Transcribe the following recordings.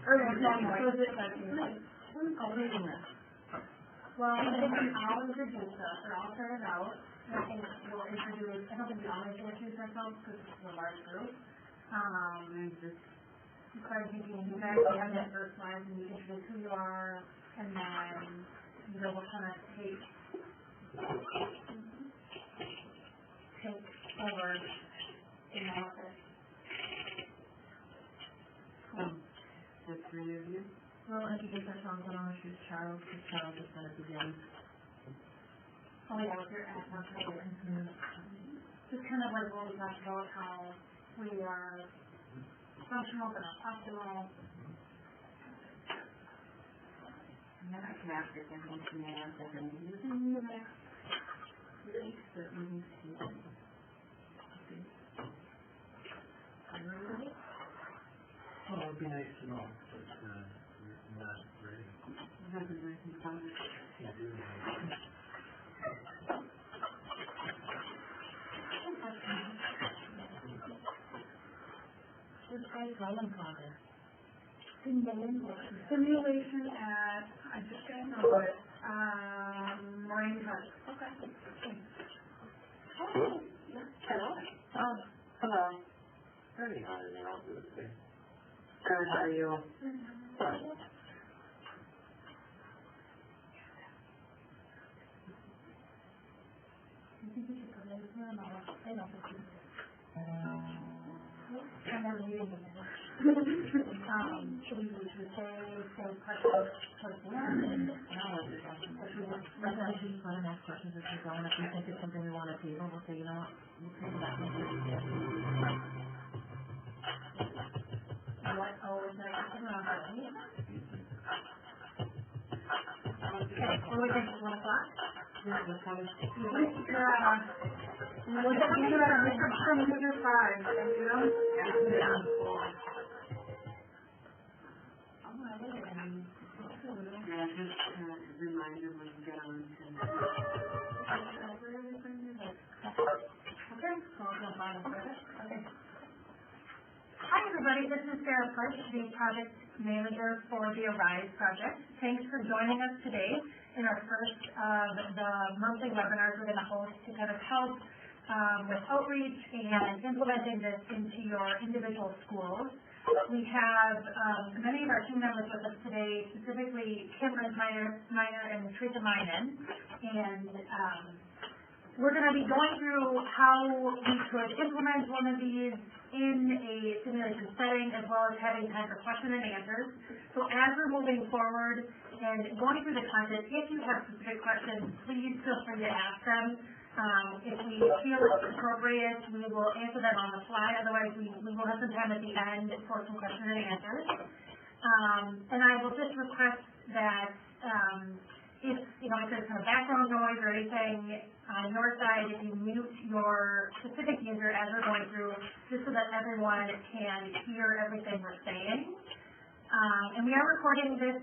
Was it like, who's reading this? Well, I think we all introduce us, or all start it out, and I think we'll introduce, I don't think we all introduce ourselves because this is a large group. Just start thinking, you guys have that first slide, and you introduce who you are, and then, we'll kind of take over in the office. The three of you? We'll introduce ourselves, and I'll introduce Charles, because Charles is going to begin. Oh yeah, with your app, just kind of like what we talked about, how we are functional but not optimal. And then I can ask if there's anything else that I'm using the next week that we need to Well, it would be nice to know, but you're not ready. have a nice and fun. Yeah, do What's my Roman progress? Simulation at, I just don't know it, Marine Park. Okay. Hello. Oh, hello. Pretty high now, this thing. Good, how are you? Should we say questions towards the end? Let's just let them ask questions as we go, and if we think it's something we want to table, we'll say, you know what, we'll table that one. What? Oh, is that something wrong with me? Okay, what do we think? 1 o'clock? Yeah, that's fine. What's that? You got a Mr. Computer 5, thank you. Yeah. Yeah, just remind them when you get on to... Okay, so I'll jump on and start it. Okay. Hi everybody, this is Sarah Fletch, the project manager for the Arise project. Thanks for joining us today in our first of the monthly webinars we're going to host to kind of help with outreach and implementing this into your individual schools. We have many of our team members with us today, specifically Kim Miner and Teresa Minen, and we're going to be going through how we could implement one of these in a simulation setting, as well as having time for question and answers. So as we're moving forward and going through the content, if you have specific questions, please feel free to ask them. If we feel it's appropriate, we will answer them on the fly. Otherwise, we will have some time at the end for some questions and answers. And I will just request that if there's some background noise or anything on your side, if you mute your specific user as we're going through, just so that everyone can hear everything we're saying. And we are recording this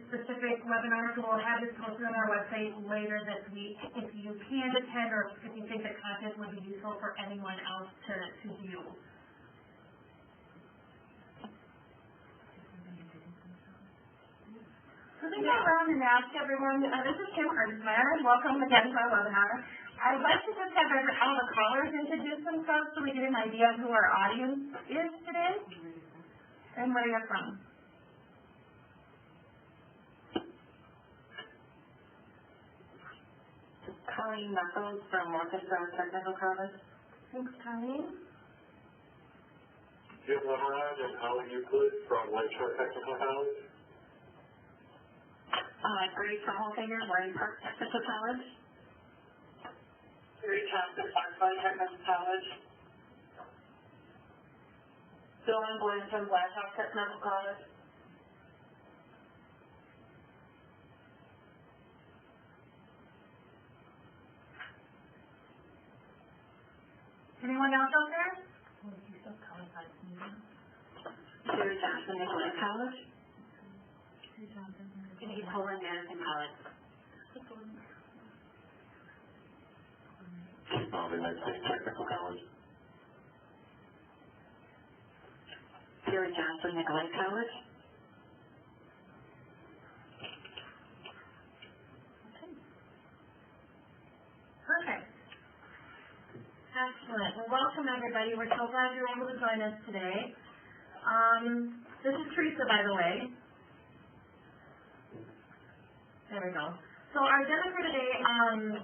specific webinar, so we'll have this posted on our website later this week. If you can attend, or if you think the content would be useful for anyone else to view. Let me go around and ask everyone, this is Kim Erzmeyer. Welcome again to our webinar. I'd like to just have all the callers introduce themselves so we get an idea of who our audience is today and where you're from. Colleen Knuckles from Walk-Thru Technical College. Thanks, Colleen. Jim Lemonade and Alan Euclid from Lakeshore Technical College. Grace Holfinger, Marine Park Technical College. Gary Thompson, Parkside Technical College. Dylan Williamson, Blackhawk Technical College. Anyone else out there? Jerry Johnson, Nicollet College. Denise Poland, Madison College. United States Technical College. Jerry Johnson, Nicollet College. Excellent. Well, welcome everybody. We're so glad you're able to join us today. This is Teresa, by the way. There we go. So our agenda for today,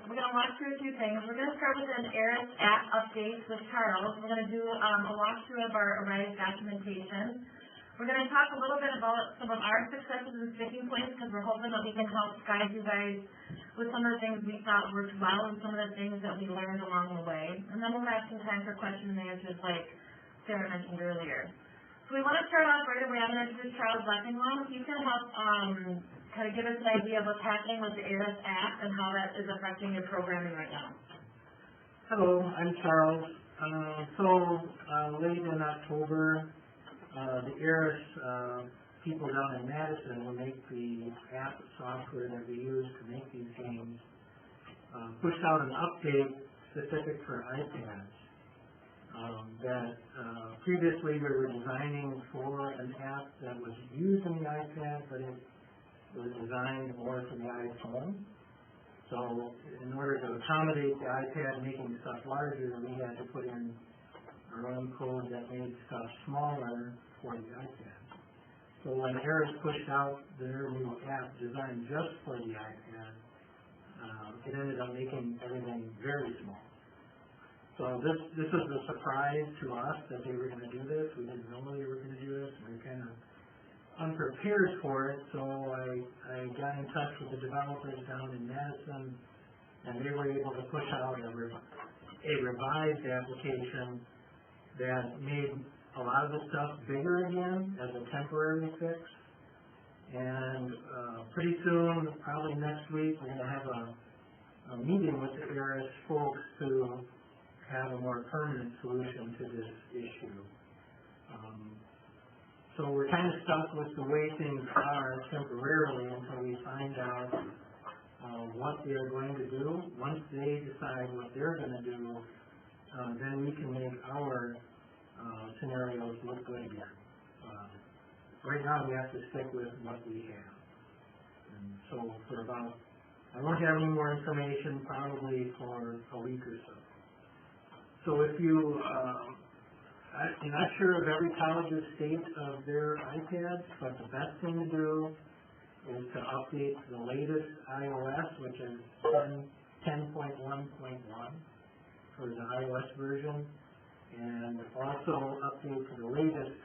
we're going to walk through a few things. We're going to start with an ARIS app update with Charles. We're going to do a walkthrough of our ARISE documentation. We're going to talk a little bit about some of our successes and sticking points because we're hoping that we can help guide you guys with some of the things we thought worked well and some of the things that we learned along the way. And then we'll have some time for questions and answers like Sarah mentioned earlier. So we want to start off right away. I'm going to introduce Charles Leffingwell. If you can help kind of give us an idea of what's happening with the ARIS app and how that is affecting your programming right now. Hello, I'm Charles. Late in October, the ARIS people down in Madison will make the app software that we use to make these games, pushed out an update specific for iPads. Previously we were designing for an app that was used in the iPad, but it was designed more for the iPhone. So in order to accommodate the iPad making stuff larger, we had to put in our own code that made stuff smaller for the iPad. So when ARIS pushed out their new app designed just for the iPad, it ended up making everything very small. So this was a surprise to us that they were going to do this. We didn't know they were going to do this. We were kind of unprepared for it, so I got in touch with the developers down in Madison, and they were able to push out a revised application that made a lot of the stuff bigger again as a temporary fix. And pretty soon, probably next week, we're going to have a meeting with the ARIS folks to have a more permanent solution to this issue. So we're kind of stuck with the way things are temporarily until we find out what they're going to do. Once they decide what they're going to do, then we can make our scenarios look good again. Right now we have to stick with what we have. And so I won't have any more information probably for a week or so. So if you, I'm not sure of every college's state of their iPads, but the best thing to do is to update the latest iOS, which is 10.1.1 for the iOS version, and also update to the latest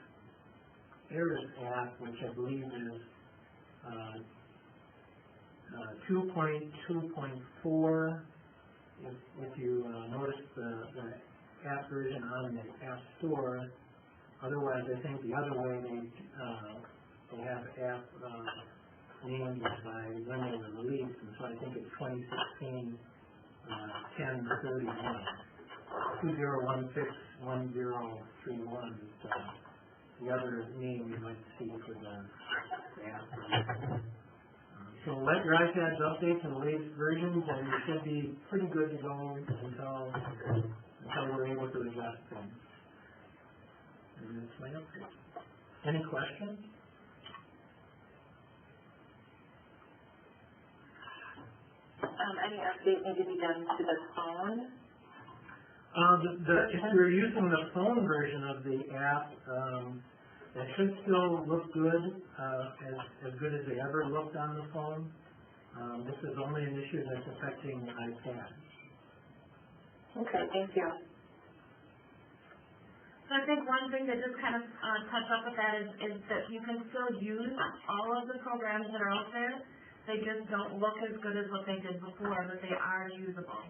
ARIS app, which I believe is 2.2.4. If you notice the app version on the App Store. Otherwise, I think the other way they have app named by when they were released, and so I think it's 2016 1031. 20161031 is the other name you might see for the app. So let your iPads update to the latest versions, and you should be pretty good to go until we're able to adjust things. And that's my update. Any questions? Any update need to be done to the phone? If you're using the phone version of the app, it should still look good, as good as they ever looked on the phone. This is only an issue that's affecting the iPad. Okay, thank you. So I think one thing that just kind of touch up with that is that you can still use all of the programs that are out there. They just don't look as good as what they did before, but they are usable.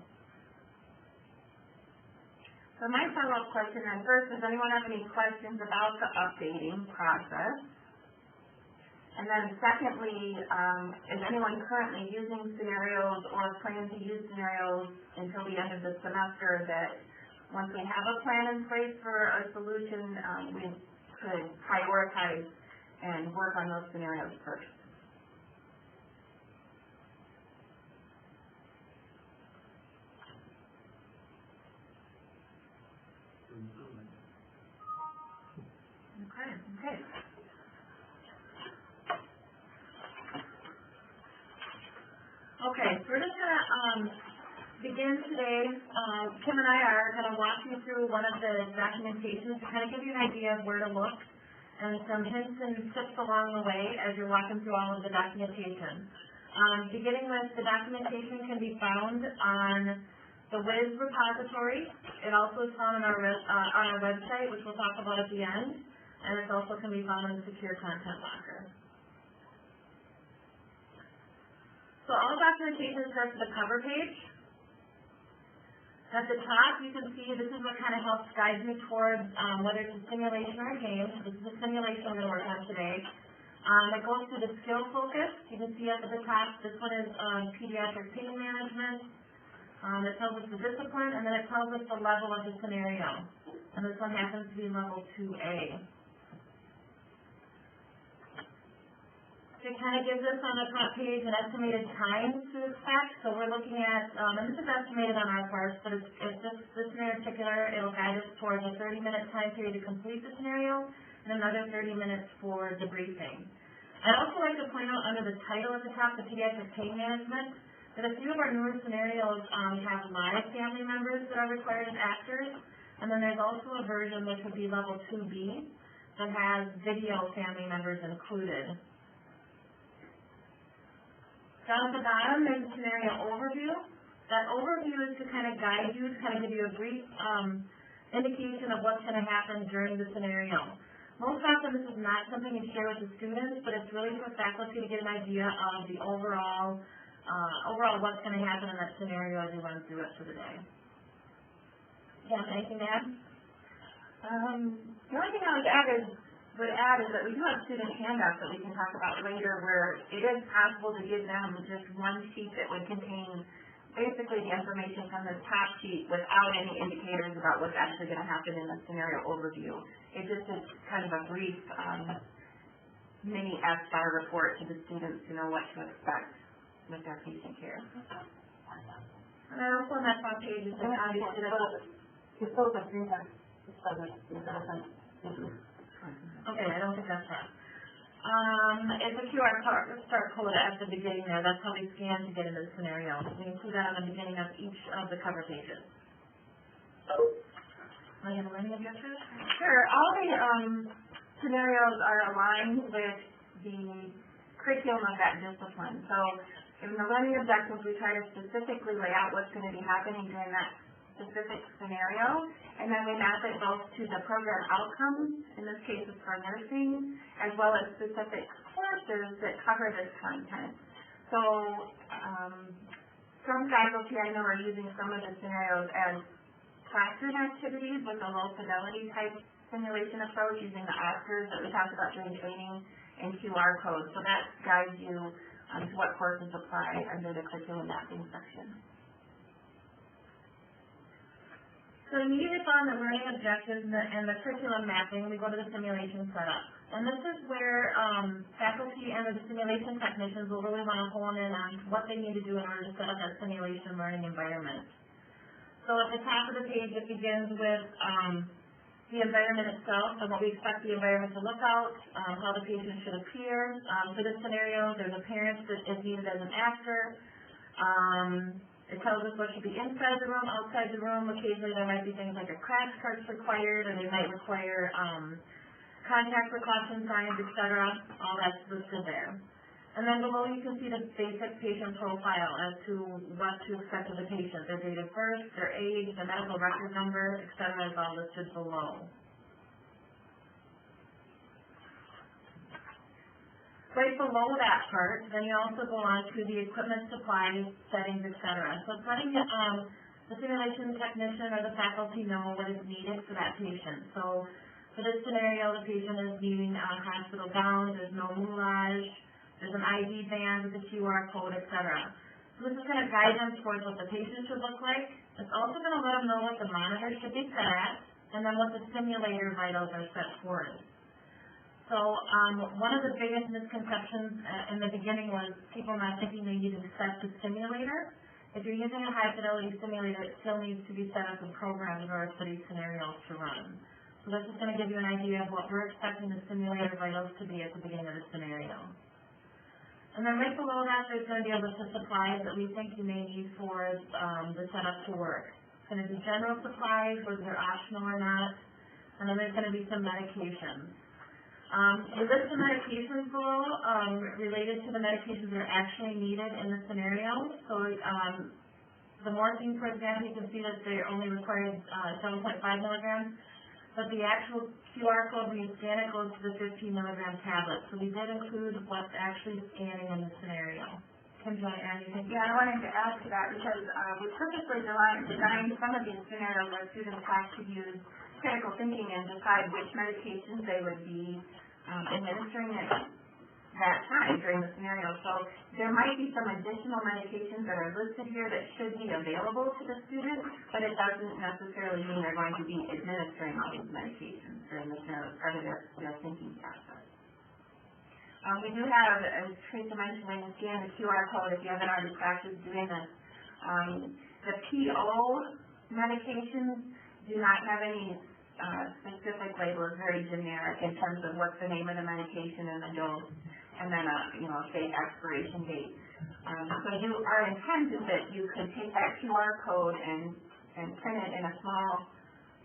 So my follow-up question then, first, does anyone have any questions about the updating process? And then secondly, is anyone currently using scenarios or planning to use scenarios until the end of the semester that once we have a plan in place for a solution, we could prioritize and work on those scenarios first? Okay. Okay, so we're just going to begin today, Kim and I are going to walk you through one of the documentations to kind of give you an idea of where to look and some hints and tips along the way as you're walking through all of the documentation. Beginning with the documentation can be found on the WIS repository. It also is found on our website, which we'll talk about at the end, and it also can be found in the Secure Content Locker. So all documentation starts with the cover page. At the top, you can see this is what kind of helps guide you towards whether it's a simulation or a game. This is a simulation we're going to work on today. It goes to the skill focus. You can see up at the top, this one is pediatric pain management. It tells us the discipline, and then it tells us the level of the scenario. And this one happens to be level 2A. It kind of gives us on the top page an estimated time to expect. So we're looking at, and this is estimated on our part, but it's just this in particular, it'll guide us towards a 30-minute time period to complete the scenario and another 30 minutes for debriefing. I'd also like to point out under the title at the top, the pediatric pain management, that a few of our newer scenarios have live family members that are required as actors, and then there's also a version which would be level 2B that has video family members included. Down at the bottom, there's a scenario overview. That overview is to kind of guide you, to kind of give you a brief indication of what's going to happen during the scenario. Most often, this is not something you share with the students, but it's really for faculty to get an idea of the overall what's going to happen in that scenario as you run through it for the day. Yeah, anything to add? The only thing I would add is that we do have student handouts that we can talk about later where it is possible to give them just one sheet that would contain basically the information from the top sheet without any indicators about what's actually going to happen in the scenario overview. It just is kind of a brief mini SBAR report to the students to know what to expect with their patient care. And I also on that top page is that obviously okay, I don't think that's right. It's a QR code at the beginning there. That's how we scan to get into the scenario. We include that on the beginning of each of the cover pages. Do you have any objectives? Sure. All the scenarios are aligned with the curriculum of that discipline. So in the learning objectives, we try to specifically lay out what's going to be happening during that specific scenario, and then we map it both to the program outcomes, in this case it's for nursing, as well as specific courses that cover this content. So some faculty I know are using some of the scenarios as classroom activities with a low fidelity type simulation approach using the Oscars that we talked about during training and QR codes. So that guides you to what courses apply under the curriculum mapping section. So immediately following the learning objectives and the curriculum mapping, we go to the simulation setup. And this is where faculty and the simulation technicians will really want to hone in on what they need to do in order to set up that simulation learning environment. So at the top of the page, it begins with the environment itself, and what we expect the environment to look out, how the patient should appear. For this scenario, there's a parent that is needed as an actor. It tells us what should be inside the room, outside the room. Occasionally there might be things like a crash cart required, or they might require contact precaution signs, etc. All that's listed there. And then below you can see the basic patient profile as to what to expect of the patient. Their date of birth, their age, their medical record number, etc. is all listed below. Right below that part, then you also go on to the equipment, supplies, settings, etc. So it's letting the simulation technician or the faculty know what is needed for that patient. So for this scenario, the patient is needing hospital gowns, there's no moulage, there's an ID band with a QR code, etc. So this is going to guide them towards what the patient should look like. It's also going to let them know what the monitor should be set at, and then what the simulator vitals are set for it. So one of the biggest misconceptions in the beginning was people not thinking they needed to set the simulator. If you're using a high fidelity simulator, it still needs to be set up and programmed in order for these scenarios to run. So this is going to give you an idea of what we're expecting the simulator vitals to be at the beginning of the scenario. And then right below that, there's going to be a list of supplies that we think you may need for the setup to work. It's going to be general supplies, whether they're optional or not, and then there's going to be some medications. The list of medications below related to the medications that are actually needed in the scenario. So the morphine, for example, you can see that they're only required 7.5 milligrams. But the actual QR code, when you scan it, goes to the 15 milligram tablet. So we did include what's actually scanning in the scenario. Kim, do you want to add anything? Yeah, I wanted to add to that because we purposely designed some of these scenarios where students have to use critical thinking and decide which medications they would be administering at that time during the scenario. So there might be some additional medications that are listed here that should be available to the student, but it doesn't necessarily mean they're going to be administering all these medications during the scenario as part of their thinking process. We do have, as Teresa mentioned, when you scan the QR code, if you haven't already practiced doing this, the PO medications do not have any specific label. It's very generic in terms of what's the name of the medication and the dose, and then a fake expiration date. So our intent is that you could take that QR code and print it in a small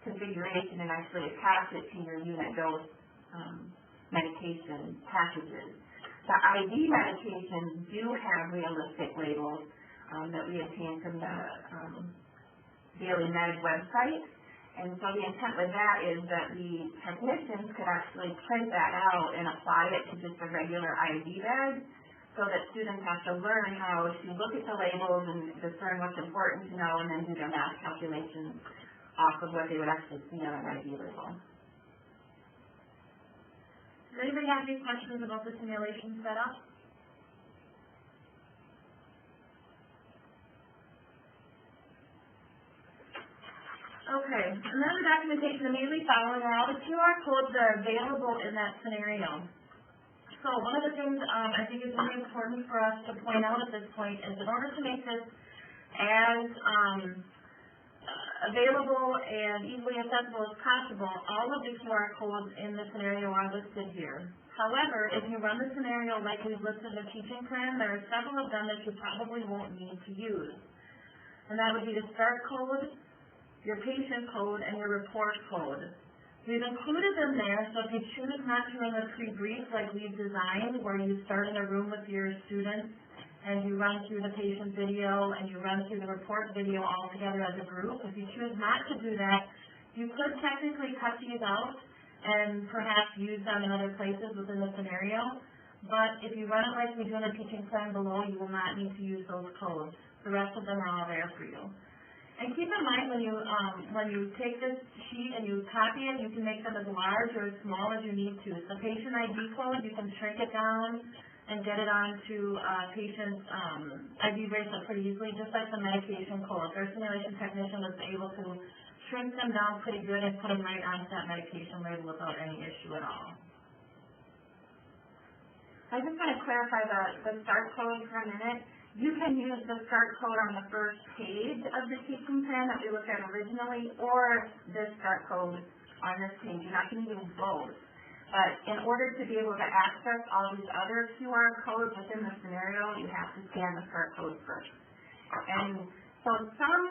configuration and actually attach it to your unit dose medication packages. The IV medications do have realistic labels that we obtained from the Daily Med website. And so the intent with that is that the technicians could actually print that out and apply it to just a regular IV bag so that students have to learn how to look at the labels and discern what's important to know and then do their math calculations off of what they would actually see on an IV label. Does anybody have any questions about the simulation setup? Okay, and then the documentation immediately following are all the QR codes that are available in that scenario. So one of the things I think is really important for us to point out at this point is in order to make this as available and easily accessible as possible, all of the QR codes in the scenario are listed here. However, if you run the scenario like we've listed in the teaching plan, there are several of them that you probably won't need to use. And that would be the start code, your patient code, and your report code. We've included them there, so if you choose not to run the pre-brief like we've designed, where you start in a room with your students and you run through the patient video and you run through the report video all together as a group, if you choose not to do that, you could technically cut these out and perhaps use them in other places within the scenario. But if you run it like we do in the teaching plan below, you will not need to use those codes. The rest of them are all there for you. And keep in mind when you take this sheet and you copy it, you can make them as large or as small as you need to. The patient ID code, you can shrink it down and get it onto patient's ID bracelet pretty easily, just like the medication codes. Our simulation technician was able to shrink them down pretty good and put them right onto that medication label without any issue at all. I just want to clarify the start code for a minute. You can use the start code on the first page of the teaching plan that we looked at originally, or this start code on this page. You're not going to use both. But in order to be able to access all these other QR codes within the scenario, you have to scan the start code first. And so some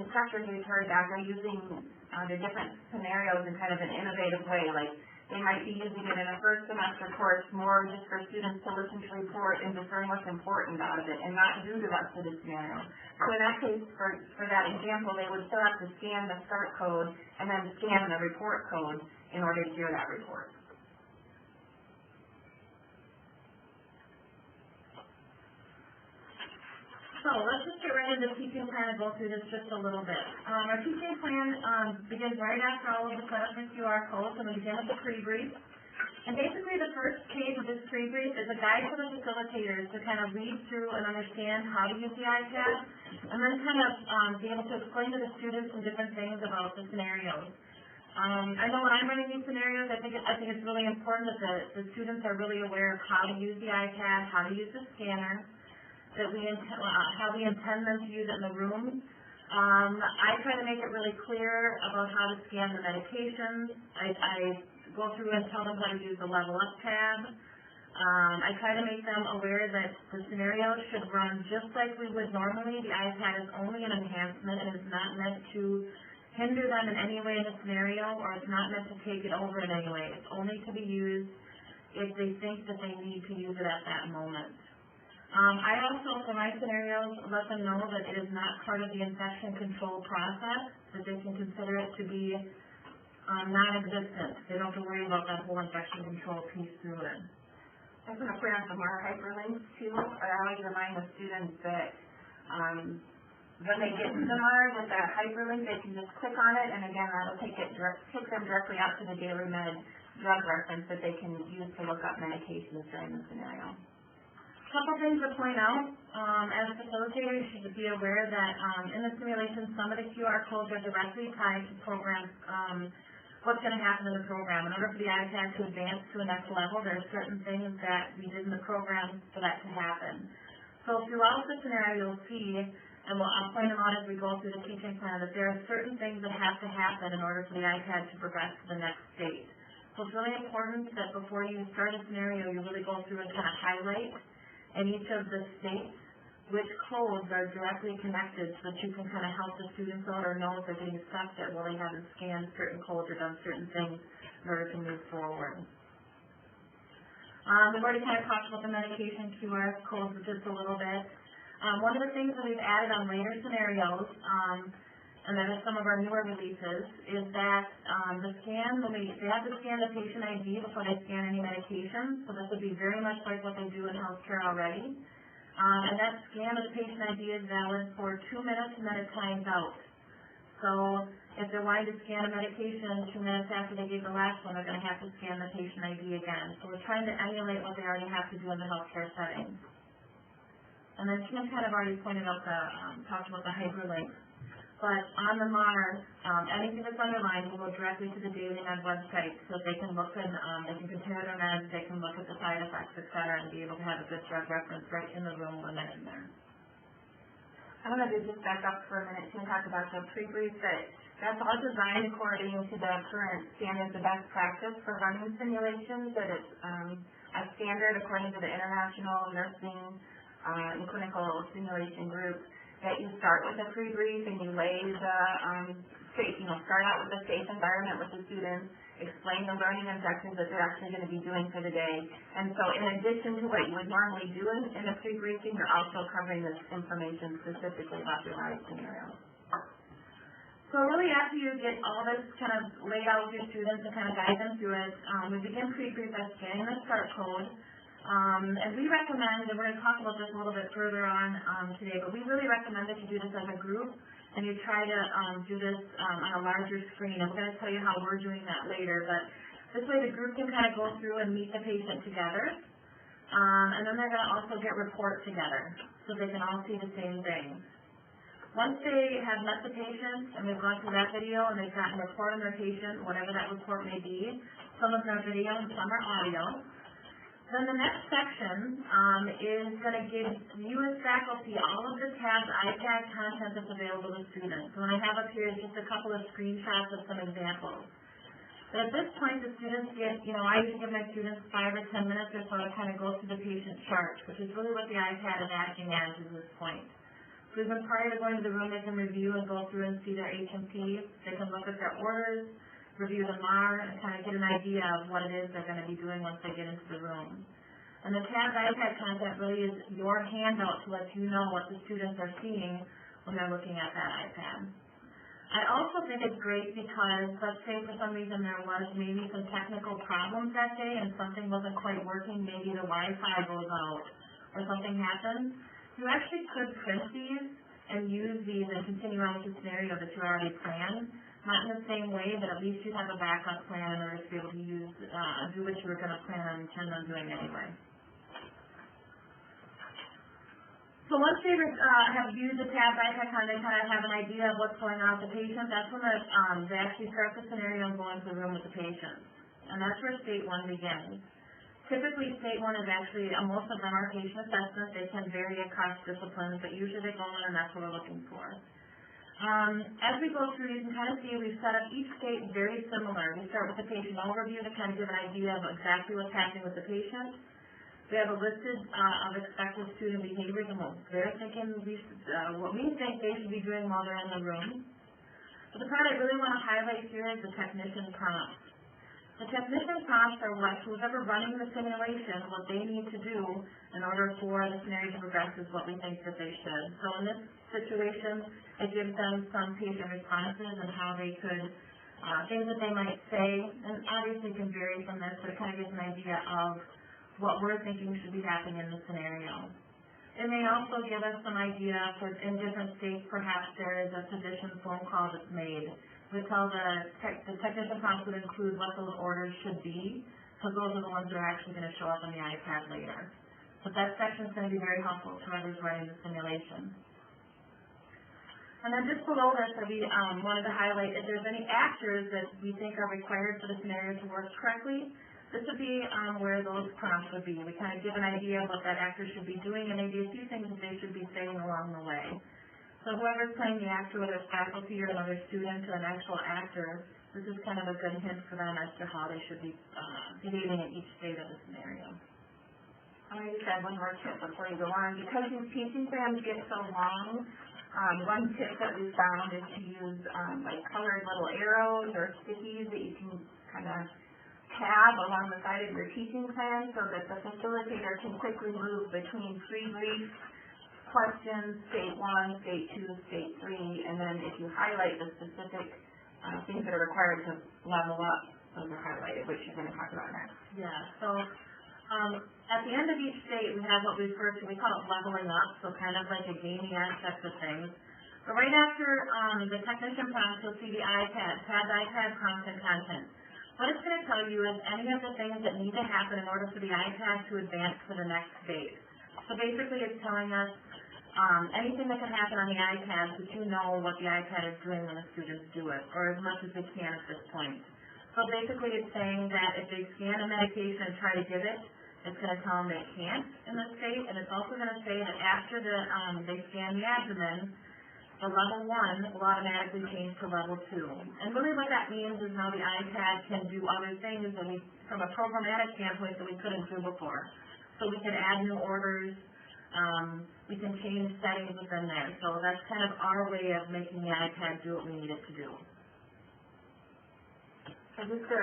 instructors we've heard that are using the different scenarios in kind of an innovative way, like they might be using it in a first semester course more just for students to listen to report and discern what's important out of it and not do the rest of the scenario. So in that case, for that example, they would still have to scan the start code and then scan the report code in order to hear that report. So let's just get right into the teaching plan and go through this just a little bit. Our teaching plan begins right after all of the setup and QR codes, and we begin with the pre-brief. And basically the first page of this pre-brief is a guide for the facilitators to kind of read through and understand how to use the iPad, and then kind of be able to explain to the students some different things about the scenarios. I know when I'm running these scenarios, I think it's really important that the students are really aware of how to use the iPad, how to use the scanner, that how we intend them to use it in the room. I try to make it really clear about how to scan the medications. I go through and tell them how to use the level up tab. I try to make them aware that the scenario should run just like we would normally. The iPad is only an enhancement and is not meant to hinder them in any way in the scenario, or it's not meant to take it over in any way. It's only to be used if they think that they need to use it at that moment. I also, for my scenarios, let them know that it is not part of the infection control process, that they can consider it to be non-existent. They don't have to worry about that whole infection control piece through it. I'm going to put on some more hyperlinks too, but I always remind the students that when they get to the MAR with that hyperlink, they can just click on it, and again, that'll take them directly out to the Daily Med drug reference that they can use to look up medications during the scenario. Couple things to point out. As a facilitator, you should be aware that in the simulation, some of the QR codes are directly tied to programs, what's going to happen in the program. In order for the iPad to advance to a next level, there are certain things that we did in the program for that to happen. So throughout the scenario, you'll see, and I'll point them out as we go through the teaching plan, that there are certain things that have to happen in order for the iPad to progress to the next stage. So it's really important that before you start a scenario, you really go through and kind of highlight in each of the states which codes are directly connected so that you can kind of help the students out or know if they're getting stuck that, well, they haven't scanned certain codes or done certain things in order to move forward. We've already kind of talked about the medication QR codes just a little bit. One of the things that we've added on later scenarios, and that is some of our newer releases, is that the scan, they have to scan the patient ID before they scan any medication, so this would be very much like what they do in healthcare already. And that scan of the patient ID is valid for 2 minutes and then it times out. So if they're wanting to scan a medication 2 minutes after they gave the last one, they're going to have to scan the patient ID again. So we're trying to emulate what they already have to do in the healthcare setting. And then Kim kind of already pointed out talked about the hyperlinks. But on the MAR, anything that's underlined will go directly to the Daily Med website so that they can look and they can compare their meds, they can look at the side effects, et cetera, and be able to have a good drug reference right in the room when they're in there. I want to just back up for a minute and talk about the pre-brief. That's all designed according to the current standards of best practice for running simulations, that it's a standard according to the International Nursing and Clinical Simulation Group, that you start with a pre-brief and you lay the start out with a safe environment with the students, explain the learning objectives that they're actually going to be doing for the day. And so in addition to what you would normally do in a pre-briefing, you're also covering this information specifically about your live scenario. So really after you get all this kind of laid out with your students and kind of guide them through it, we begin pre-brief by scanning the start code. And we recommend, and we're going to talk about this a little bit further on today, but we really recommend that you do this as a group and you try to do this on a larger screen. I'm going to tell you how we're doing that later, but this way the group can kind of go through and meet the patient together. And then they're going to also get reports together so they can all see the same thing. Once they have met the patient and they've gone through that video and they've gotten a report on their patient, whatever that report may be, some of them are video and some are audio. Then the next section is going to give you as faculty all of the tabs, iPad content that's available to students. So what I have up here is just a couple of screenshots of some examples. But at this point, the students get, I usually give my students 5 or 10 minutes or so to kind of go through the patient chart, which is really what the iPad is acting as at this point. So even prior to going to the room, they can review and go through and see their H&Ps. They can look at their orders, review the MAR, and kind of get an idea of what it is they're going to be doing once they get into the room. And the tabs iPad content really is your handout to let you know what the students are seeing when they're looking at that iPad. I also think it's great because, let's say for some reason there was maybe some technical problems that day and something wasn't quite working, maybe the Wi-Fi goes out or something happens, you actually could print these and use these and continue on with the scenario that you already planned. Not in the same way, but at least you have a backup plan in order to be able to use, do what you were going to plan on intend on doing anyway. So once they have viewed the tab iPad content, they kind of have an idea of what's going on with the patient. That's when they actually start the scenario and go into the room with the patient. And that's where state 1 begins. Typically, state 1 is actually, most of them are patient assessments. They can vary across disciplines, but usually they go in and that's what we're looking for. As we go through, you can kind of see we've set up each state very similar. We start with the patient overview to kind of give an idea of exactly what's happening with the patient. We have a listed of expected student behaviors and what they're thinking what we think they should be doing while they're in the room. But the part I really want to highlight here is the technician prompts. The technician prompts are what whoever running the simulation, what they need to do in order for the scenario to progress is what we think that they should. So in this situation, it gives them some patient responses and how they could, things that they might say, and obviously can vary from this, but it kind of gives an idea of what we're thinking should be happening in the scenario. It may also give us some idea for in different states, perhaps there is a physician phone call that's made. We tell the technician prompts would include what those orders should be, because those are the ones that are actually going to show up on the iPad later. But that section is going to be very helpful to whoever's running the simulation. And then just below this, we wanted to highlight if there's any actors that we think are required for the scenario to work correctly. This would be where those prompts would be. We kind of give an idea of what that actor should be doing and maybe a few things that they should be saying along the way. So whoever's playing the actor, whether it's faculty or another student or an actual actor, this is kind of a good hint for them as to how they should be behaving in each state of the scenario. I just have one more tip before you go on. Because these teaching plans get so long, one tip that we found is to use like colored little arrows or stickies that you can kind of tab along the side of your teaching plan so that the facilitator can quickly move between pre-brief questions, state 1, state 2, state 3, and then if you highlight the specific things that are required to level up, those are highlighted, which you're going to talk about next. Yeah, so at the end of each state, we have what we refer to, we call it leveling up, so kind of like a gaming aspect of things. But right after the technician prompt, you'll see the iPad, tab iPad prompts and content. What it's going to tell you is any of the things that need to happen in order for the iPad to advance to the next state. So basically it's telling us anything that can happen on the iPad that you know what the iPad is doing when the students do it, or as much as they can at this point. So basically it's saying that if they scan a medication and try to give it, it's going to tell them they can't in this state, and it's also going to say that after they scan the abdomen, the level 1 will automatically change to level 2. And really what that means is now the iPad can do other things that from a programmatic standpoint, that we couldn't do before. So we can add new orders, we can change settings within there. So that's kind of our way of making the iPad do what we need it to do. So just to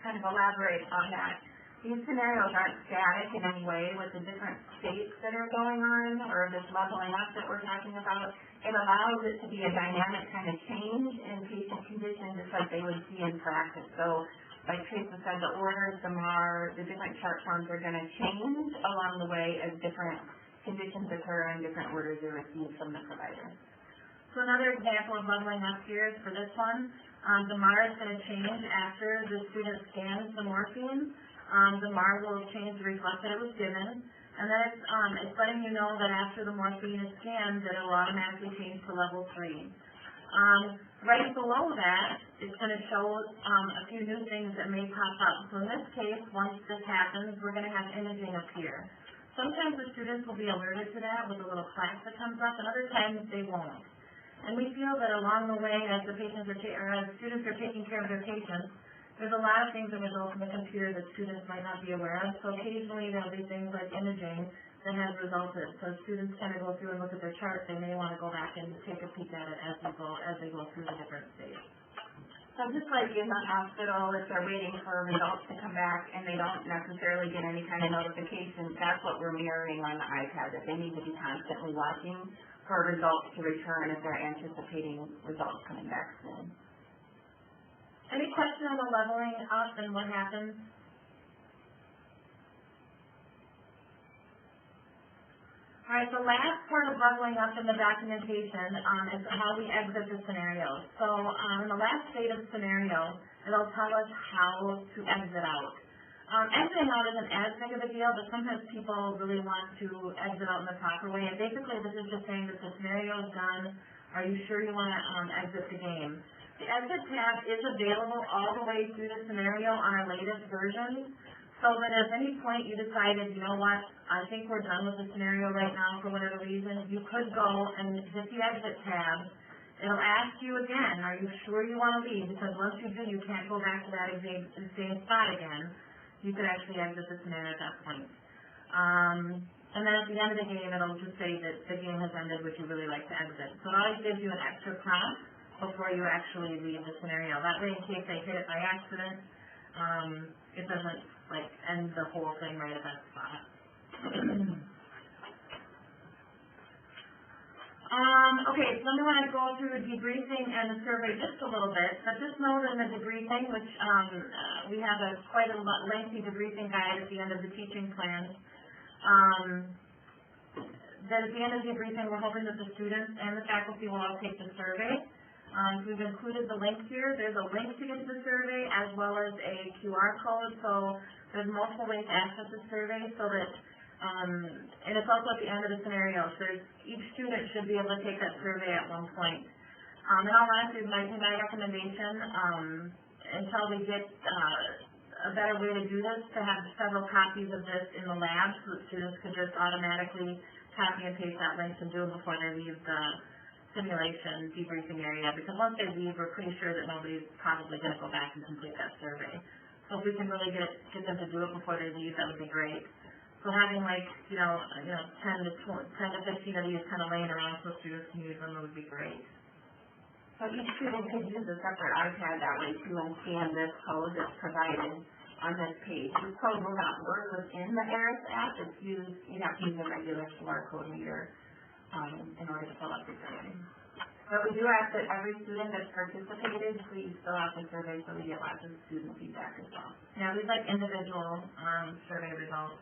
kind of elaborate on that, these scenarios aren't static in any way with the different states that are going on or this leveling up that we're talking about. It allows it to be a dynamic kind of change in patient condition just like they would see in practice. So like Teresa said, the orders, the different chart forms are going to change along the way as different conditions occur and different orders are received from the provider. So another example of leveling up here is for this one, the MAR is going to change after the student scans the morphine. The MAR will change to reflect that it was given, and then it's letting you know that after the morphine is scanned that it will automatically change to level 3. Right below that, it's going to show a few new things that may pop up. So in this case, once this happens, we're going to have imaging appear. Sometimes the students will be alerted to that with a little flash that comes up, and other times they won't. And we feel that along the way, as the patients as students are taking care of their patients, there's a lot of things that result from the computer that students might not be aware of. So occasionally there'll be things like imaging that has resulted. So students kind of go through and look at their chart. They may want to go back and take a peek at it as they go through the different stages. So just like in the hospital, if they're waiting for results to come back and they don't necessarily get any kind of notification, that's what we're mirroring on the iPad, that they need to be constantly watching for results to return if they're anticipating results coming back soon. Any question on the leveling up and what happens? All right, the last part of leveling up in the documentation is how we exit the scenario. So in the last state of the scenario, it'll tell us how to exit out. Exiting out isn't as big of a deal, but sometimes people really want to exit out in the proper way. And basically, this is just saying that the scenario is done. Are you sure you want to exit the game? The exit tab is available all the way through the scenario on our latest version, so that if at any point you decided, you know what, I think we're done with the scenario right now for whatever reason, you could go and hit the exit tab. It'll ask you again, are you sure you want to leave? Because once you do, you can't go back to that same spot again. You could actually exit the scenario at that point. And then at the end of the game, it'll just say that the game has ended, would you really like to exit? So it always gives you an extra prompt before you actually leave the scenario. That way, in case they hit it by accident, it doesn't, like, end the whole thing right at that spot. Okay, so then we want to go through debriefing and the survey just a little bit, but just know that in the debriefing, which we have quite a lengthy debriefing guide at the end of the teaching plan, that at the end of the debriefing, we're hoping that the students and the faculty will all take the survey. We've included the link here. There's a link to get to the survey as well as a QR code, so there's multiple ways to access the survey so that and it's also at the end of the scenario, so each student should be able to take that survey at one point. In all honesty, my recommendation, until we get a better way to do this, to have several copies of this in the lab so that students can just automatically copy and paste that link and do it before they leave the simulation debriefing area, because once they leave, we're pretty sure that nobody's probably going to go back and complete that survey. So if we can really get them to do it before they leave, that would be great. So having 10 to 15 of these kind of laying around so students can use them would be great. So each student could use a separate iPad that way too and scan this code that's provided on this page. This code will not work within the ARIS app. It's used, you have to use a regular QR code reader in order to fill out the survey. But we do ask that every student that's participated please fill out the survey so we get lots of student feedback as well. Yeah, we'd like individual survey results.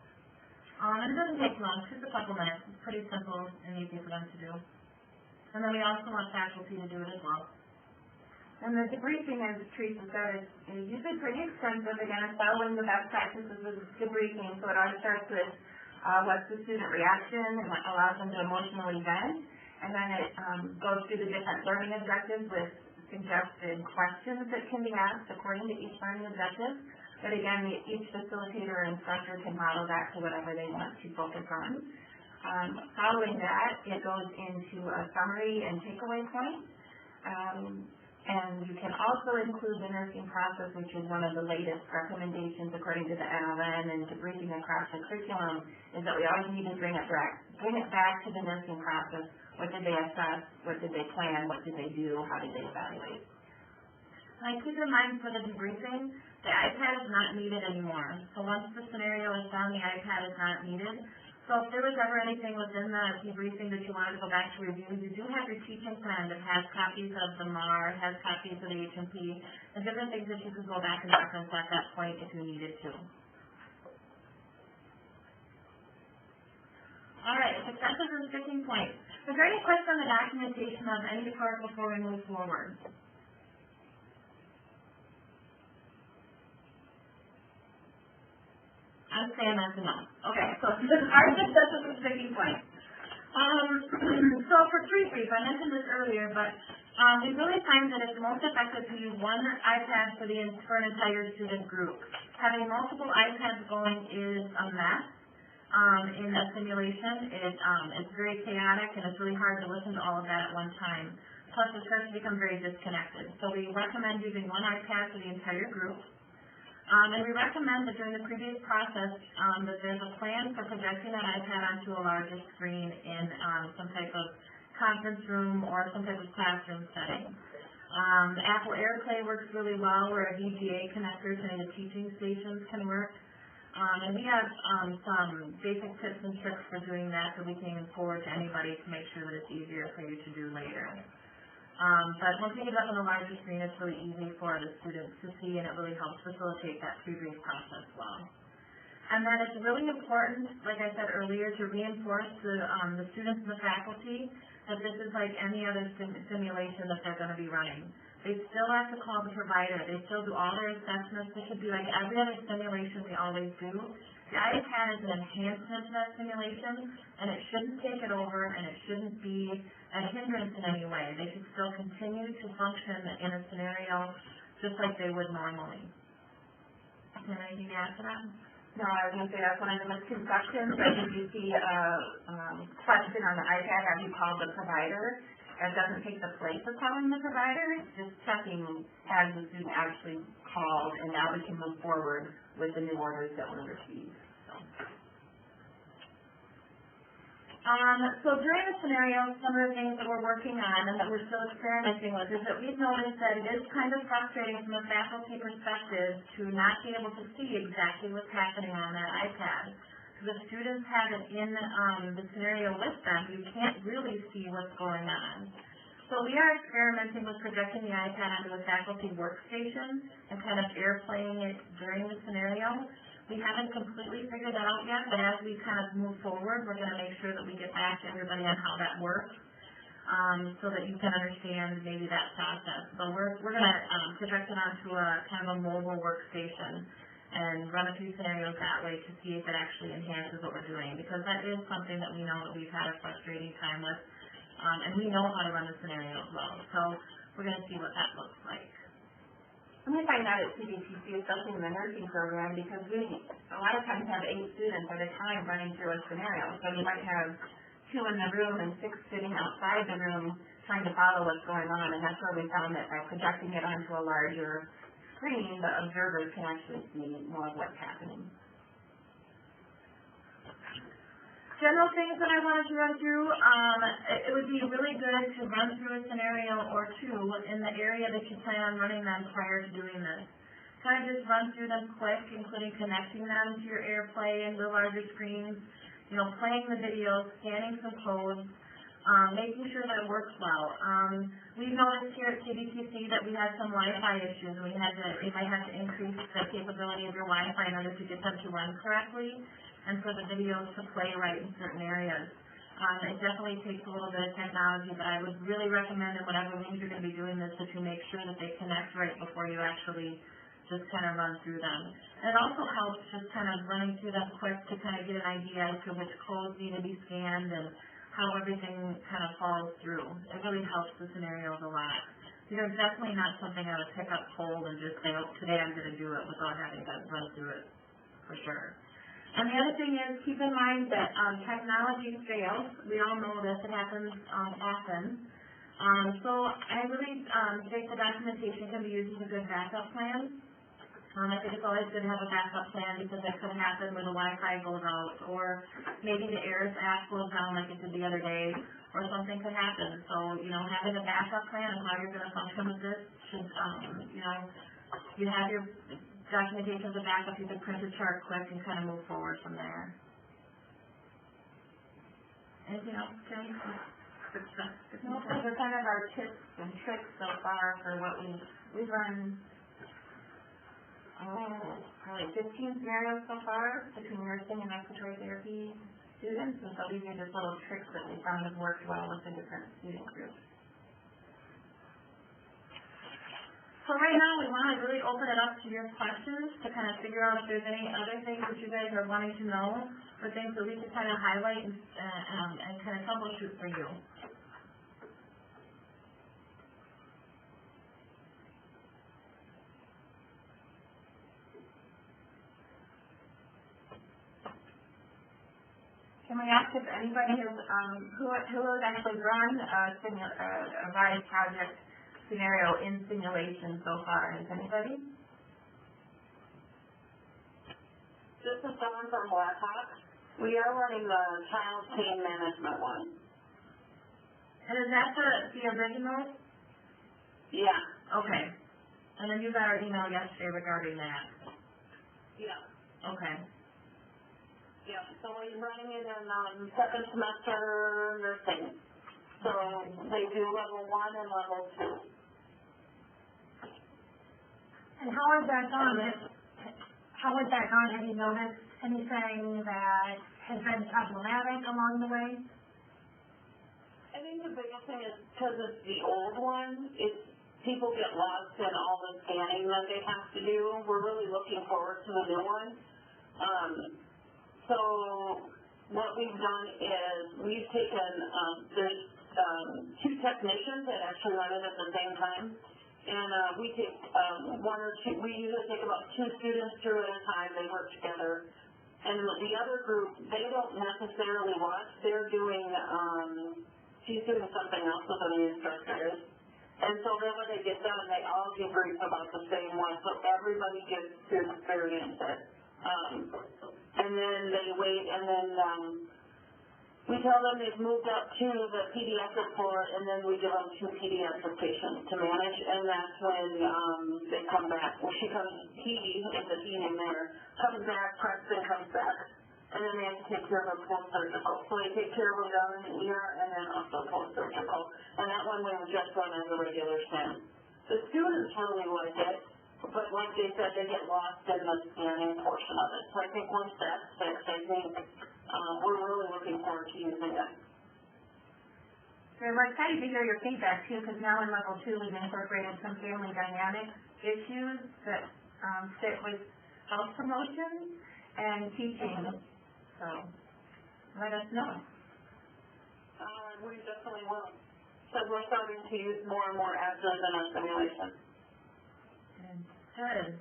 And it doesn't take long, just a couple minutes. It's pretty simple and easy for them to do. And then we also want faculty to do it as well. And the debriefing, as Teresa said, is usually pretty extensive. Again, it's following the best practices of debriefing. So it always starts with what's the student reaction and what allows them to emotionally vent. And then it goes through the different learning objectives with suggested questions that can be asked according to each learning objective. But again, each facilitator or instructor can model that to whatever they want to focus on. Following that, it goes into a summary and takeaway point. And you can also include the nursing process, which is one of the latest recommendations according to the NLN and debriefing across the curriculum, is that we always need to bring it back to the nursing process. What did they assess? What did they plan? What did they do? How did they evaluate? And keep in mind for the debriefing, the iPad is not needed anymore. So once the scenario is done, the iPad is not needed. So if there was ever anything within the debriefing that you wanted to go back to review, you do have your teaching plan that has copies of the MAR, has copies of the HMP, and different things that you could go back and reference at that point if you needed to. All right, successes and sticking points. Is there any question on the documentation of any part before we move forward? I'm saying that's enough. Okay, so our successes and sticking points. So for pre-brief, I mentioned this earlier, but we really find that it's most effective to use one iPad for an entire student group. Having multiple iPads going is a mess in a simulation. It's very chaotic, and it's really hard to listen to all of that at one time. Plus, it starts to become very disconnected. So we recommend using one iPad for the entire group. And we recommend that during the previous process that there's a plan for projecting that iPad onto a larger screen in some type of conference room or some type of classroom setting. The Apple AirPlay works really well, where a VGA connector to any of the teaching stations can work. And we have some basic tips and tricks for doing that that we can forward to anybody to make sure that it's easier for you to do later. But once we get up on the larger screen, it's really easy for the students to see, and it really helps facilitate that pre-brief process well. And then it's really important, like I said earlier, to reinforce the students and the faculty that this is like any other simulation that they're going to be running. They still have to call the provider. They still do all their assessments. This should be like every other simulation we always do. The iPad is an enhancement to that simulation, and it shouldn't take it over, and it shouldn't be a hindrance in any way. They should still continue to function in a scenario just like they would normally. Is there anything to add to that? No, I was going to say that's one of the misconceptions. Like if you see a question on the iPad, have you called the provider? It doesn't take the place of calling the provider. It's just checking has the student actually called, and now we can move forward with the new orders that were received. So. So during the scenario, some of the things that we're working on and that we're still experimenting with is that we've noticed that it is kind of frustrating from a faculty perspective to not be able to see exactly what's happening on that iPad. If the students have it in the scenario with them, you can't really see what's going on. So we are experimenting with projecting the iPad onto a faculty workstation and kind of airplaying it during the scenario. We haven't completely figured that out yet, but as we kind of move forward, we're going to make sure that we get back to everybody on how that works, so that you can understand maybe that process. So we're going to project it onto a kind of a mobile workstation and run a few scenarios that way to see if it actually enhances what we're doing, because that is something that we know that we've had a frustrating time with, and we know how to run the scenario as well. So we're going to see what that looks like. And we find that at CDTC, especially in the nursing program, because we a lot of times have 8 students at a time running through a scenario. So you might have 2 in the room and 6 sitting outside the room trying to follow what's going on. And that's where we found that by projecting it onto a larger screen, the observers can actually see more of what's happening. General things that I wanted to run through, it would be really good to run through a scenario or two in the area that you plan on running them prior to doing this. Kind of just run through them quick, including connecting them to your AirPlay and the larger screens, you know, playing the videos, scanning some codes, making sure that it works well. We've noticed here at CDTC that we had some Wi-Fi issues. We might have to increase the capability of your Wi-Fi in order to get them to run correctly, and for the videos to play right in certain areas. It definitely takes a little bit of technology, but I would really recommend that whenever you're going to be doing this, that you make sure that they connect right before you actually just kind of run through them. And it also helps just kind of running through them quick to kind of get an idea as to which codes need to be scanned and how everything kind of falls through. It really helps the scenarios a lot. These are definitely not something I would pick up cold and just say, oh, today I'm going to do it without having to run through it, for sure. And the other thing is, keep in mind that technology fails. We all know this. It happens often. So I really think the documentation can be used as a good backup plan. I think it's always good to have a backup plan because that could happen when the Wi-Fi goes out, or maybe the AIRS app goes down like it did the other day, or something could happen. So, you know, having a backup plan and how you're going to function with this should, you know, you have your documentation as a backup, you can print a chart quick and kind of move forward from there. Anything else, Jen? No, those are kind of our tips and tricks so far for what we've run probably 15 scenarios so far between nursing and respiratory therapy students, and so these are just little tricks that we found have worked well with the different student groups. So right now, we want to really open it up to your questions to kind of figure out if there's any other things that you guys are wanting to know, or things that we can kind of highlight and kind of troubleshoot for you. Can we ask if anybody has, who has actually run a RISE project scenario in simulation so far? Is anybody? This is Dawn from Blackhawk. We are running the child pain management one. And is that the original? Yeah. Okay. And then you got our email yesterday regarding that. Yeah. Okay. Yeah. So we're running it in second semester nursing. So they do level 1 and level 2. And how has that gone? Have you noticed anything that has been problematic along the way? I think the biggest thing is because it's the old one, people get lost in all the scanning that they have to do. We're really looking forward to the new one. So what we've done is we've taken, there's 2 technicians that actually run it at the same time. And we take 1 or 2, we usually take about 2 students through at a time. They work together. And the other group, they don't necessarily watch. They're doing, she's doing something else with the instructors. And so then when they get done, they all debrief about the same one. So everybody gets to experience it. And then they wait, and then we tell them they've moved up to the pediatric floor, and then we give them 2 pediatric patients to manage, and that's when they come back. Well, he, it's a he name there, comes back, Preston comes back, and then they have to take care of them post-surgical. So they take care of them down in the ER, and then also post-surgical. And that one we would just run as a regular SIM. The students really like it, but like they said, they get lost in the scanning portion of it. So I think once that's fixed, I think we're really looking forward to using it. So we're excited to hear your feedback too, because now in level 2 we've incorporated some family dynamic issues that fit with health promotion and teaching. So let us know. We definitely will. Because we're starting to use more and more actors in our simulation. Good.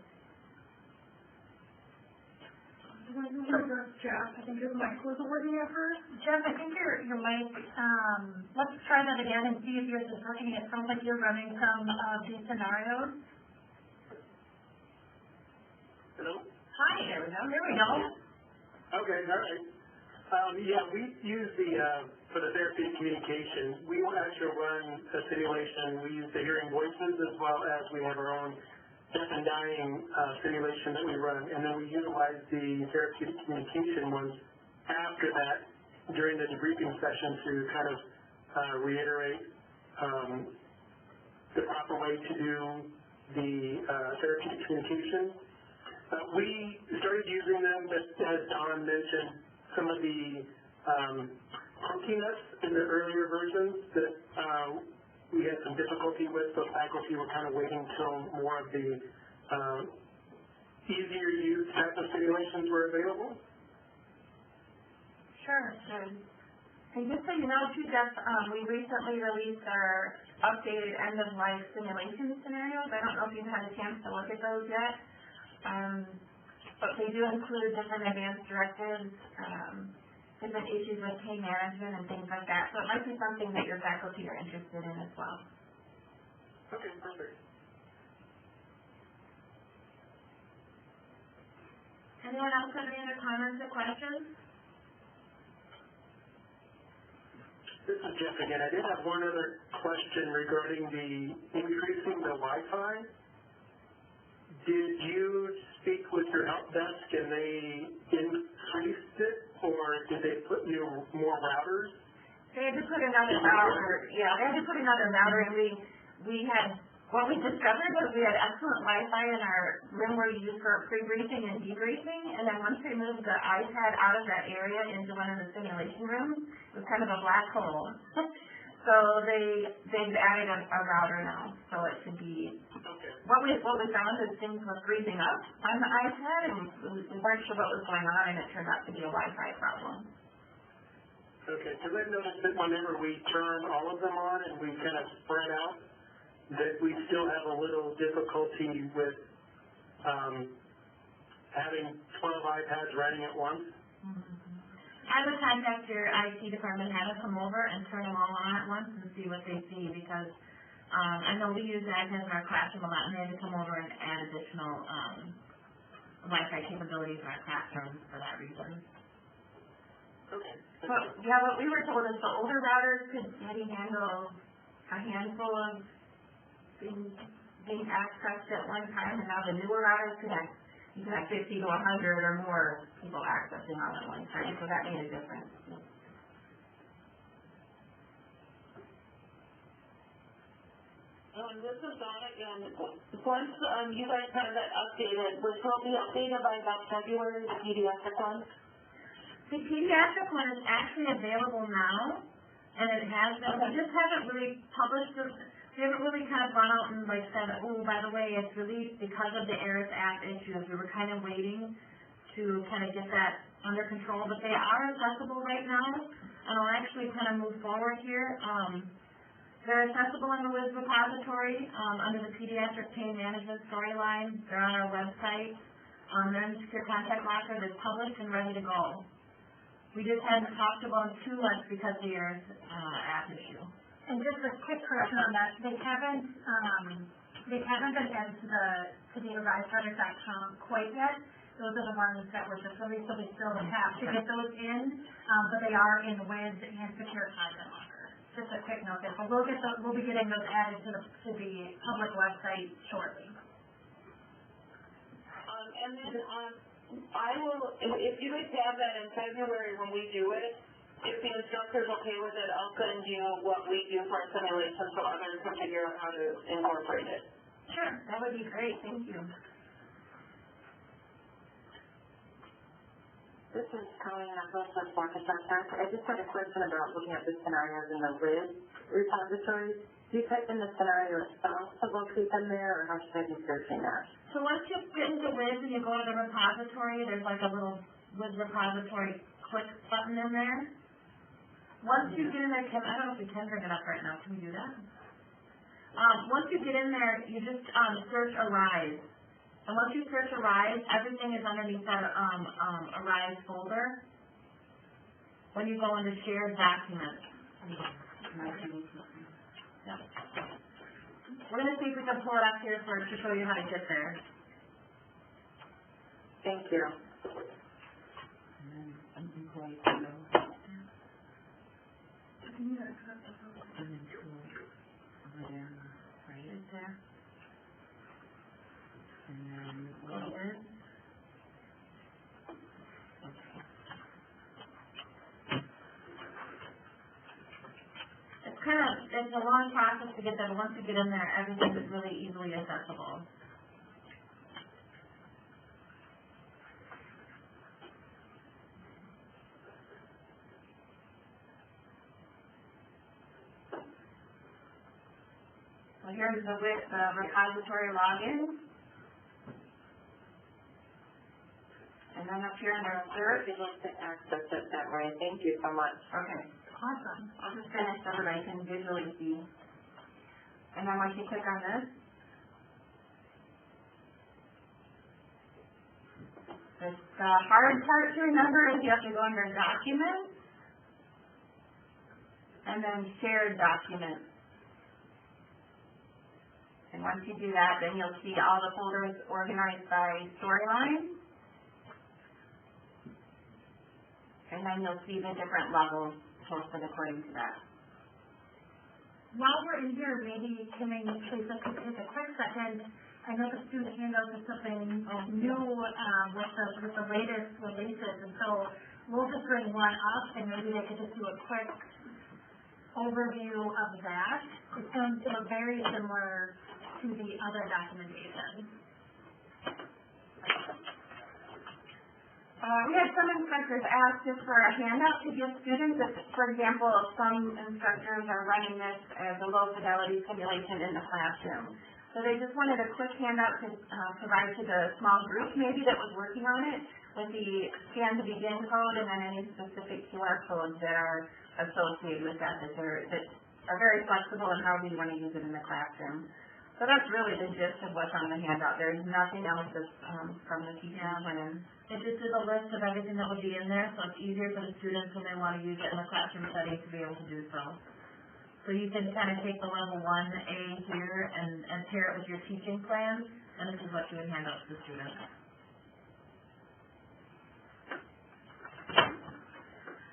Jeff, I think your mic wasn't working at first. Jeff, I think your mic, let's try that again and see if yours is working. It sounds like you're running some of these scenarios. Hello? Hi, there we go. Okay, all right. Yeah, we use for the therapeutic communication, we won't actually run a simulation. We use the hearing voices as well as we have our own deaf and dying simulation that we run. And then we utilize the therapeutic communication ones after that during the debriefing session to kind of reiterate the proper way to do the therapeutic communication. We started using them, but as Don mentioned, some of the protein-ness in the earlier versions that we had some difficulty with, so faculty were kind of waiting until more of the easier to use type of simulations were available. Sure. And just so you know too, Jeff, we recently released our updated end-of-life simulation scenarios. I don't know if you've had a chance to look at those yet. But they do include different advanced directives, different issues with pain management and things like that. So it might be something that your faculty are interested in as well. Okay, perfect. Anyone else have any other comments or questions? This is Jeff again. I did have one other question regarding the increasing the Wi-Fi. Did you speak with your help desk and they increased it, or did they put more routers? They had to put another router. Yeah, they had to put another router, and we had, what we discovered was we had excellent Wi-Fi in our room where we use for pre-briefing and debriefing, and then once they moved the iPad out of that area into one of the simulation rooms, it was kind of a black hole. So they've added a router now, so it should be. Okay. What we found is things were freezing up on the iPad, and we weren't sure what was going on, and it turned out to be a Wi-Fi problem. Okay, because I've noticed that whenever we turn all of them on and we kind of spread out, that we still have a little difficulty with having 12 iPads running at once. Mm-hmm. I would contact your IT department, have them come over and turn them all on at once and see what they see, because I know we use iPads in our classroom a lot, and they had to come over and add additional Wi-Fi capabilities in our classroom for that reason. Okay. But yeah, what we were told is the older routers could maybe handle a handful of things being accessed at one time, and now the newer routers could have, you can have 50 to 100 or more people accessing all at one time, so that made a difference. This is Donna again. Once you guys have that updated, which will be updated by about February, the pediatric one? The pediatric one is actually available now, and it has been. We just haven't really published it. We haven't really kind of gone out and like said, oh, by the way, it's released because of the ARIS Act issues. We were kind of waiting to kind of get that under control, but they are accessible right now, and I'll actually kind of move forward here. They're accessible in the WIS repository under the pediatric pain management storyline. They're on our website. They're in the secure contact locker. They're published and ready to go. We just hadn't talked about them too much because of the ARIS Act issue. And just a quick correction on that, they haven't been added to the reviseproject.com quite yet. those are the ones that were just released, so we still have to get those in, but they are in WIZ and secure content locker. Just a quick note there, but we'll be getting those added to the public website shortly. And then, I will, if you guys have that in February when we do it, if the instructor's okay with it, I'll send you what we do for our simulation so others can figure out how to incorporate it. Sure, that would be great, thank you. This is Colleen, I'm both with Walk-Thru. I just had a question about looking at the scenarios in the WIZ repository. Do you type in the scenario itself to locate them there, or how should I be searching that? So once you get into WIZ and you go to the repository, there's like a little WIZ repository click button in there. Once you get in there, I don't know if we can bring it up right now. Can we do that? Once you get in there, you just search Arise. And once you search Arise, everything is underneath that Arise folder. When you go into Shared Documents. Yeah. We're going to see if we can pull it up here to show you how to get there. Thank you. And then tools over there, right there. And then WIZ. It's a long process to get there, but once you get in there, everything is really easily accessible. So here's the repository login. And then up here under search, I'd like to access it that way. Thank you so much. okay. Awesome. I'll just finish so that I can visually see. And then once you click on this, the hard part to remember is you have to go under Documents, and then Shared Documents. And once you do that, then you'll see all the folders organized by storyline. And then you'll see the different levels posted according to that. While we're in here, maybe can we please take a quick second? I know the student handout is something new with the latest releases, and so we'll just bring one up, and maybe they could just do a quick overview of that. It sounds very similar to the other documentation. We had some instructors ask just for a handout to give students. If, for example, some instructors are running this as a low-fidelity simulation in the classroom. So they just wanted a quick handout to provide to the small group maybe that was working on it with the scan to begin code and then any specific QR codes that are associated with that that are very flexible in how we want to use it in the classroom. So that's really the gist of what's on the handout. There's nothing else that's from the teacher plan. It just is a list of everything that would be in there, so it's easier for the students when they want to use it in a classroom setting to be able to do so. So you can kind of take the level 1A here and pair it with your teaching plan, and this is what you would hand out to the students.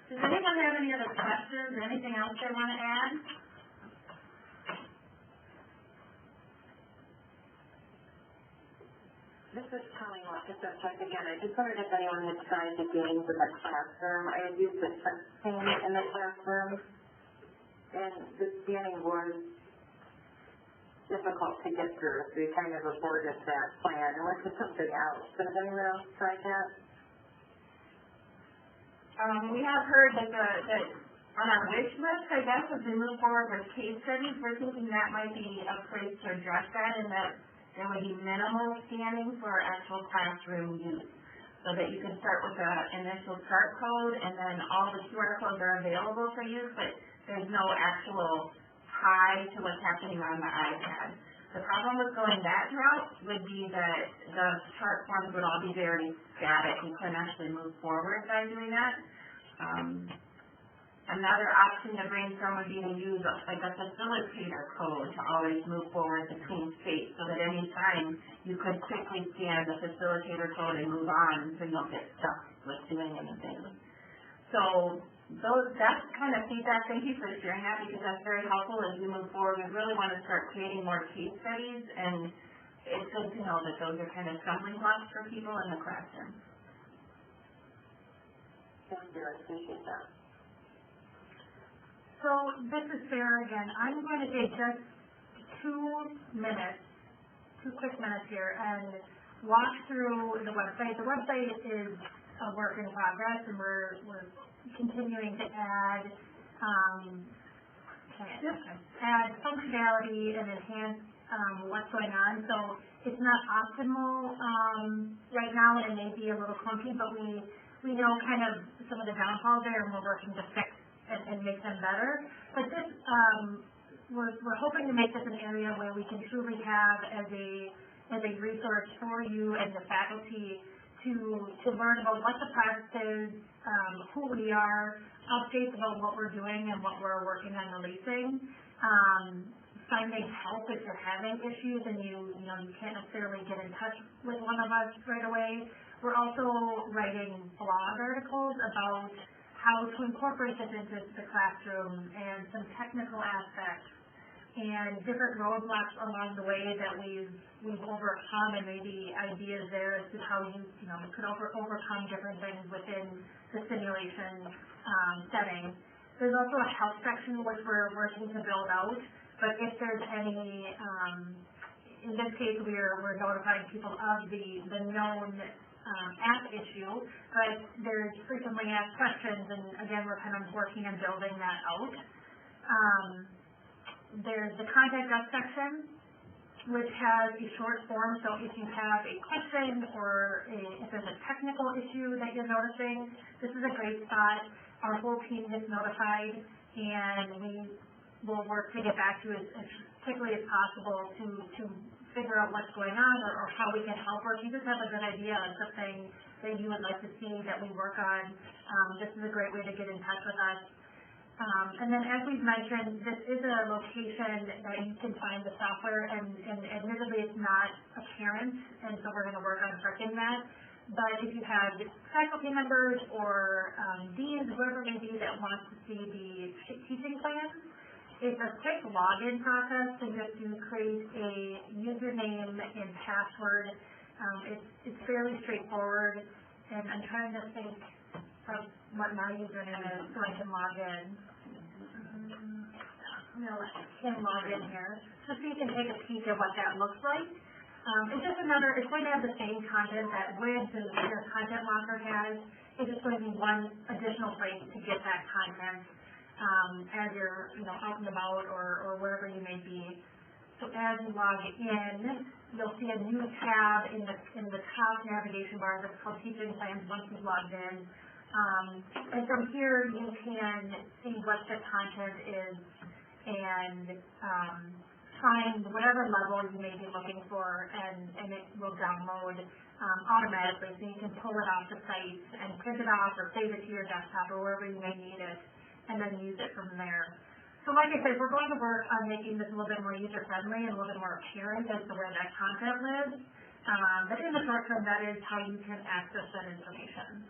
Does anyone have any other questions or anything else they want to add? This is Colleen Walk-Thru again. I just wondered if anyone had tried the games in the classroom. I had used the touch screen in the classroom, and the scanning was difficult to get through, so we kind of aborted that plan and went to something else. So has anyone else tried that? We have heard that on our wish list, I guess, as we move forward with case studies, we're thinking that might be a place to address that, and that there would be minimal scanning for actual classroom use, so that you can start with the initial start code, and then all the QR codes are available for use, but there's no actual tie to what's happening on the iPad. The problem with going that route would be that the chart forms would all be very static. You couldn't actually move forward by doing that. Another option to brainstorm would be to use like a facilitator code to always move forward between states, so that any time you could quickly scan the facilitator code and move on, so you don't get stuck with doing anything. So that's kind of feedback. Thank you for sharing that, because that's very helpful as we move forward. We really want to start creating more case studies, and it's good to know that those are kind of stumbling blocks for people in the classroom. Thank you, I appreciate that. So this is Sarah again. I'm going to take just 2 quick minutes here, and walk through the website. The website is a work in progress, and we're continuing to add functionality and enhance what's going on. So it's not optimal right now, and it may be a little clunky, but we know kind of some of the downfalls there, and we're working to fix and make them better. But this, we're hoping to make this an area where we can truly have as a resource for you and the faculty to learn about what the process is, who we are, updates about what we're doing and what we're working on releasing. Finding help if you're having issues and you can't necessarily get in touch with one of us right away. We're also writing blog articles about how to incorporate this into the classroom and some technical aspects and different roadblocks along the way that we've overcome, and maybe ideas there as to how you could overcome different things within the simulation setting. There's also a help section which we're working to build out, but if there's any, in this case we're notifying people of the known app issue, but there's frequently asked questions, and again, we're kind of working on building that out. There's the contact us section, which has a short form, so if you have a question or if there's a technical issue that you're noticing, this is a great spot. Our whole team gets notified, and we will work to get back to you as quickly as possible to figure out what's going on or how we can help, or if you just have a good idea of something that you would like to see that we work on, this is a great way to get in touch with us. And then as we've mentioned, this is a location that you can find the software, and admittedly it's not apparent, and so we're going to work on correcting that. But if you have faculty members or deans, whoever it may be that wants to see the teaching plan, it's a quick login process, so you have to create a username and password. It's fairly straightforward, and I'm trying to think of what my username is so I can log in. I'm going to let Kim log in here, just so you can take a peek at what that looks like. It's going to have the same content that WIDS and your Content Locker has. It's just going to be one additional place to get that content as you're out and about or wherever you may be. So as you log in, you'll see a new tab in the top navigation bar that's called Teaching Plans once you've logged in. And from here you can see what the content is and find whatever level you may be looking for, and it will download automatically, so you can pull it off the site and print it off or save it to your desktop or wherever you may need it, and then use it from there. So like I said, we're going to work on making this a little bit more user-friendly and a little bit more apparent as to where that content lives. But in the short term, that is how you can access that information.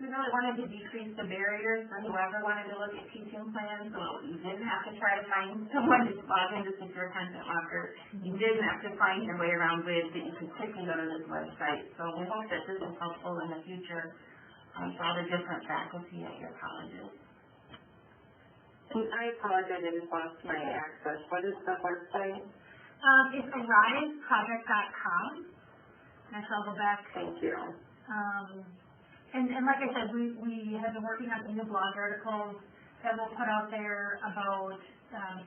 We really wanted to decrease the barriers for whoever wanted to look at teaching plans, so you didn't have to try to find someone to log into Secure Content Locker. You didn't have to find your way around WIDS, that you could quickly go to this website. So we hope that this is helpful in the future for all the different faculty at your colleges. And I apologize, I just lost my access. What is the website? It's ariseproject.com. And I'll go back. Thank you. And like I said, we have been working on some new blog articles that we'll put out there about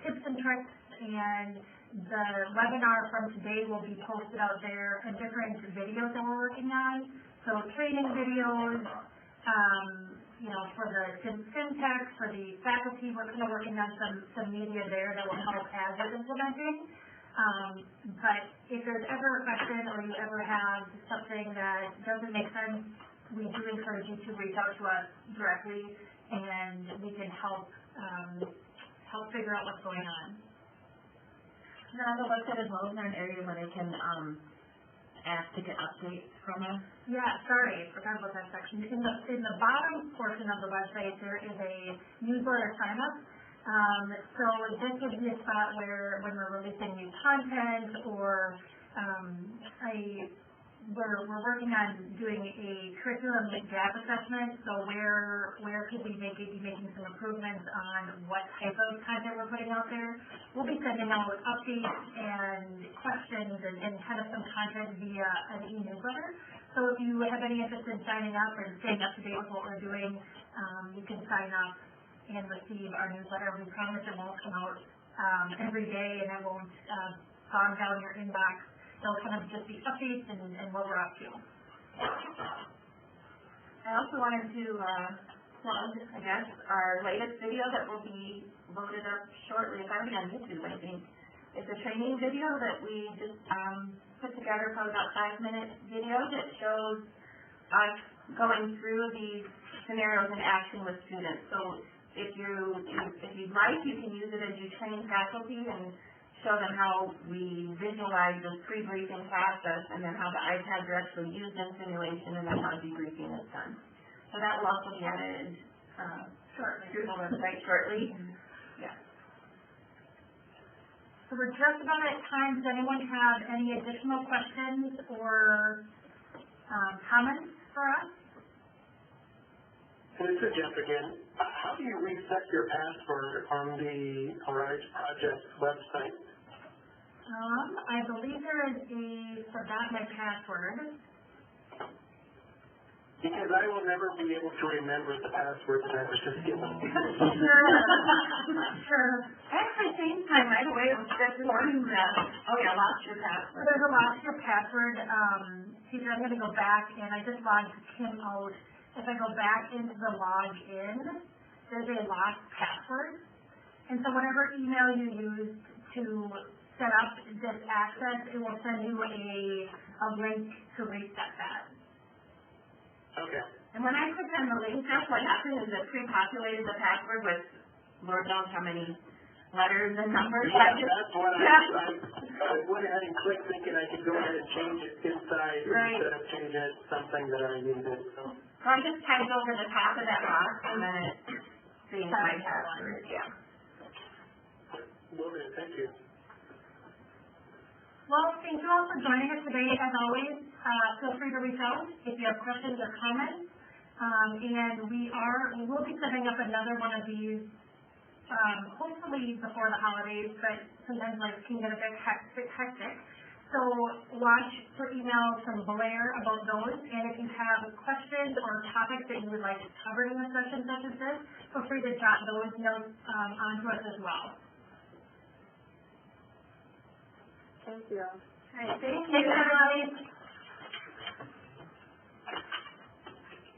tips and tricks, and the webinar from today will be posted out there, and different videos that we're working on. So training videos, for the syntax, for the faculty, we're kind of working on some media there that will help as we're implementing. But if there's ever a question or you ever have something that doesn't make sense we do encourage you to reach out to us directly, and we can help figure out what's going on. And then on the website as well, is there an area where they can ask to get updates from us? Yeah, sorry, I forgot about that section. In the bottom portion of the website, there is a newsletter sign up. So this would be a spot where when we're releasing new content or we're working on doing a curriculum gap assessment. So where could we be making some improvements on what type of content we're putting out there? We'll be sending out updates and questions and kind of some content via an e-newsletter. So if you have any interest in signing up and staying up to date with what we're doing, you can sign up and receive our newsletter. We promise it won't come out every day and it won't bog down your inbox. They'll kind of just be updates and what we're up to. I also wanted to plug, I guess, our latest video that will be loaded up shortly. It's already on YouTube, I think. It's a training video that we just put together, probably about 5-minute video that shows us going through these scenarios in action with students. So if you'd like, you can use it as you train faculty and show them how we visualize this pre-briefing process and then how the iPads are actually used in simulation and then how debriefing is done. So that will also be added through the website shortly. Yeah. So we're just about at time. Does anyone have any additional questions or comments for us? This is Jeff again. How do you reset your password on the Arise Project website? I believe there is a forgot my password. Because I will never be able to remember the password that I was just given. Sure. Actually, same time, right away, it was this morning that, lost your password. There's a lost your password. Teacher, I'm going to go back, and I just logged Kim out. If I go back into the login, there's a lost password. And so whatever email you used to set up this access, it will send you a link to reset that. Okay. And when I clicked on the link, that's what happened is it pre-populated the password with Lord knows how many letters and numbers. Yeah, that's what I went ahead and clicked thinking I could go ahead and change it inside instead of changing it to something that I needed. So I just typed over the top of that box and then it saved my password. Yeah. Will do. Thank you. Well, thank you all for joining us today. As always, feel free to reach out if you have questions or comments. And we will be setting up another one of these, hopefully before the holidays, but sometimes life can get a bit hectic. So watch for emails from Blair about those. And if you have questions or topics that you would like covered in a session such as this, feel free to jot those notes onto us as well. Thank you. All right, thank you, everybody.